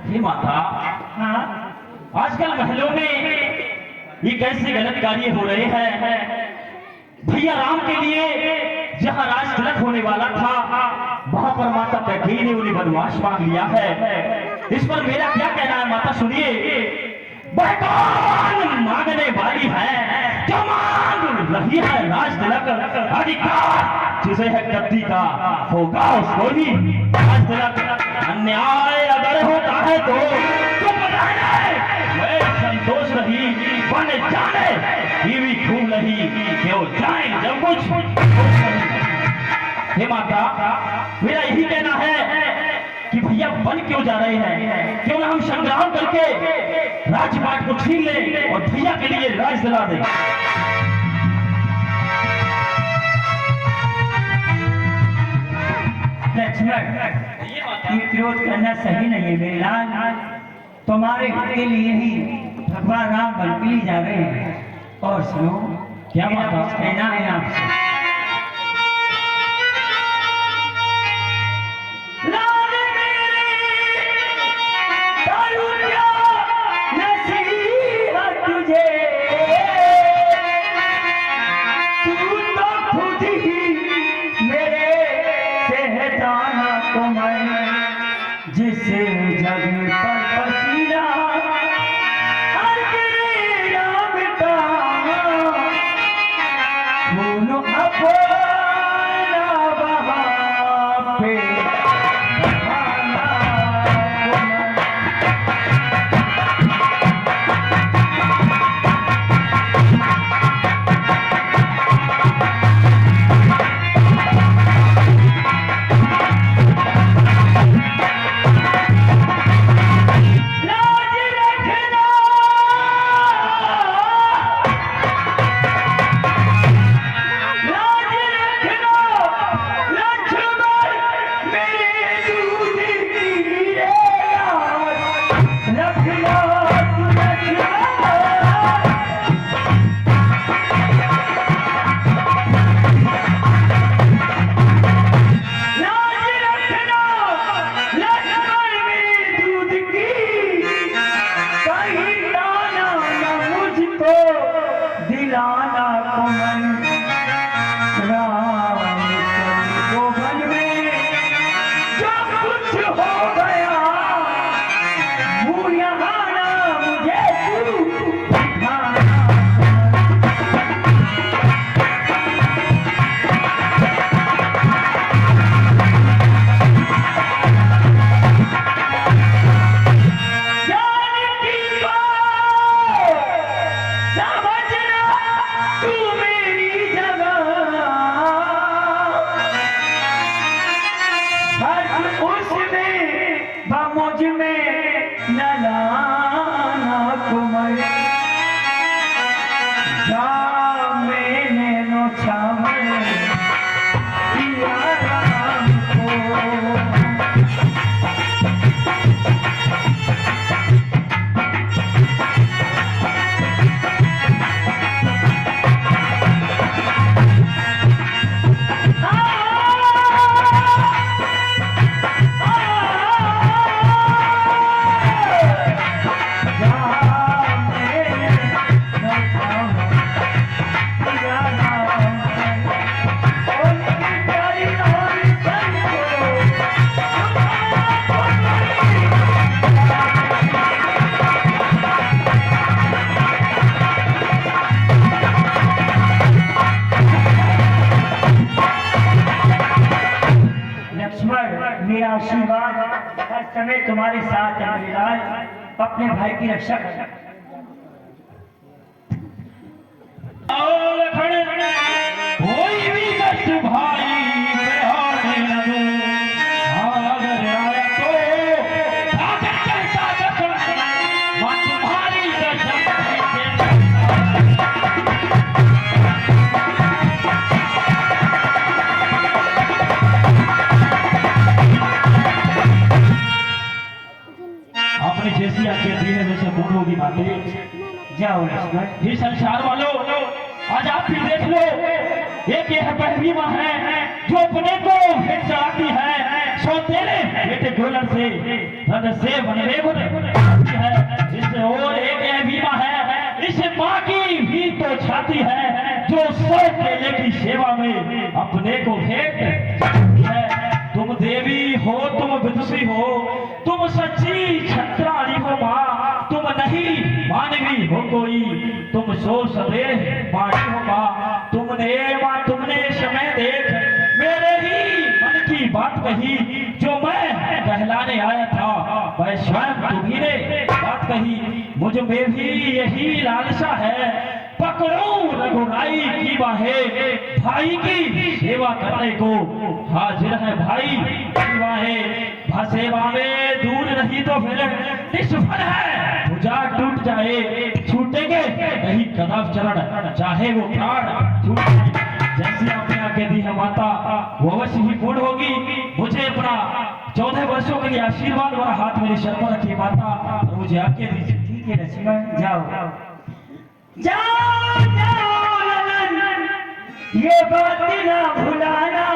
हे माता, हाँ आजकल महलों में ये कैसे गलत कार्य हो रहे हैं। भैया राम के लिए जहाँ राज तिलक होने वाला था, वहां पर माता कैकेयी ने उन्हें वनवास मांग लिया है। इस पर मेरा क्या कहना है माता, सुनिए। वह कौन मांगने वाली है जो मांग रही है राज तिलक, अधिकार जिसे है गद्दी का होगा उसको ही राज तिलक। अन्याय अगर होता है तो संतोष रही बन जाने बीवी खूब रही क्यों जाए जब कुछ। हे माता, मेरा यही कहना है कि भैया बन क्यों जा रहे हैं, क्यों ना हम संग्राम करके राजपाट को छीन लें और भैया के लिए राज दिला दें। लक्ष्मण, ये क्रोध करना सही नहीं है मेरे लाल। तुम्हारे हित के लिए ही भगवान राम बनकली जा रहे हैं। और सुनो, क्या मेरा बात है? कुछ कहना है आपसे। लाल मेरे दारू क्या नसीहत तुझे, तू तो खुद ही मेरे सहजाना को मैं, जिस जग पर पसीना हर गिरे राम का, खून अपना बहा पे बहाना को मैं। लाज रखना, लाज रखना लक्ष्मण मेरे दूध की रे लाज रखना तू लक्ष्मण। लाज रखना लक्ष्मण मेरे दूध की, कहीं दाना न मुझको दिलाना को मन। राम चंद्र गोवन में जो कुछ हो गया, यहाँ ना मुझे तू दिखाना। जानकी को समझना तू मेरी जगह, फर्क उसमें व मुझ में न लाना को मैं। जा मैंने नो छावे पिया राम को। लक्ष्मण, मेरा आशीर्वाद हर समय तुम्हारे साथ है मेरे लाल। अपने भाई की रक्षा कर। कोई भी कष्ट भाई पे आने लगे, अगर आया तो ताकत कहता बचन, मां तुम्हारी कसम अपनी जैसी आज्ञा दी है वैसे पूर्ण होगी बातें। जाओ लक्ष्मण। ये संसार वालों, आज आप भी देख लो, एक यह पहली माँ है जो अपने को फिर चढ़ाती है, सो तेरे बेटे गोलन से हद से बनवे है। इससे और एक बीमा है, इस माँ की भी तो छाती है जो 100 केले की सेवा में अपने को भेंट है। तुम देवी हो, तुम विदुषी हो, तुम सच्ची छत्राणी हो माँ, तुम नहीं मानवी हो कोई, तुम सो सदे वाणी हो माँ। तुमने समय देख मेरे ही मन की बात कही, जो मैं कहलाने आया था वह स्वयं तुम्ही ने बात कही। मुझ में भी यही लालसा है, पकड़ो रघुराई की बाहें, भाई की सेवा करने को हाजिर है भाई की बाहें। सेवा में दूर नहीं तो फिर निष्फल है, भुजा टूट जाए छूटेंगे नहीं कदम चरण, चाहे वो प्राण छूट जाए। जैसी आपने आज्ञा दी है माता वो अवश्य ही पूर्ण होगी। मुझे अपना 14 वर्षों के लिए आशीर्वाद वाला हाथ मेरे सर पर रखिए माता, और मुझे आज्ञा दीजिए। ठीक है लक्ष्मण, जाओ जाओ जाओ ललन, ये बात ना भुलाना।